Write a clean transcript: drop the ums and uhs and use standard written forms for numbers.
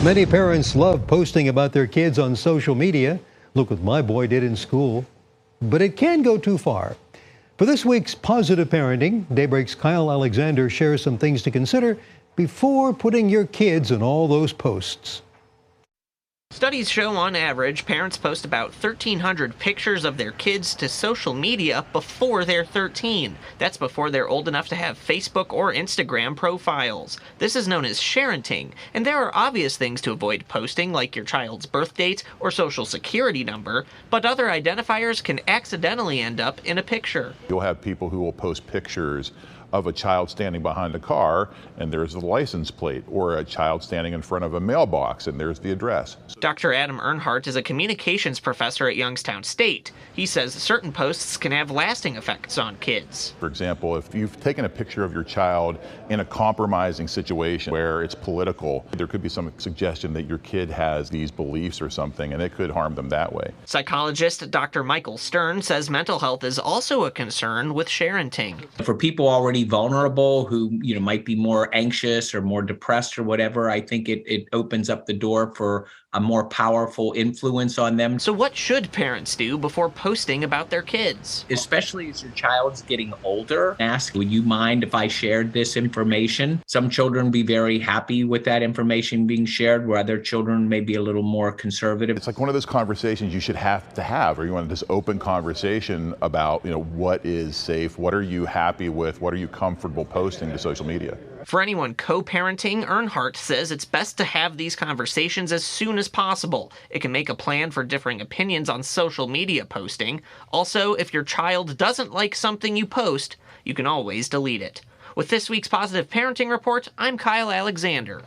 Many parents love posting about their kids on social media. Look what my boy did in school. But it can go too far. For this week's Positive Parenting, Daybreak's Kyle Alexander shares some things to consider before putting your kids in all those posts. Studies show on average, parents post about 1,300 pictures of their kids to social media before they're 13. That's before they're old enough to have Facebook or Instagram profiles. This is known as sharenting, and there are obvious things to avoid posting, like your child's birth date or social security number, but other identifiers can accidentally end up in a picture. You'll have people who will post pictures of a child standing behind a car and there's the license plate, or a child standing in front of a mailbox and there's the address. Dr. Adam Earnhardt is a communications professor at Youngstown State. He says certain posts can have lasting effects on kids. For example, if you've taken a picture of your child in a compromising situation where it's political, there could be some suggestion that your kid has these beliefs or something, and it could harm them that way. Psychologist Dr. Michael Stern says mental health is also a concern with sharenting. For people already vulnerable who might be more anxious or more depressed or whatever, I think it opens up the door for a more powerful influence on them. So what should parents do before posting about their kids? Especially as your child's getting older, ask, would you mind if I shared this information? Some children will be very happy with that information being shared, where other children may be a little more conservative. It's like one of those conversations you should have to have, or you want this open conversation about, what is safe, what are you happy with, what are you comfortable posting to social media. For anyone co-parenting, Earnhardt says it's best to have these conversations as soon as possible. It can make a plan for differing opinions on social media posting. Also, if your child doesn't like something you post, you can always delete it. With this week's Positive Parenting Report, I'm Kyle Alexander.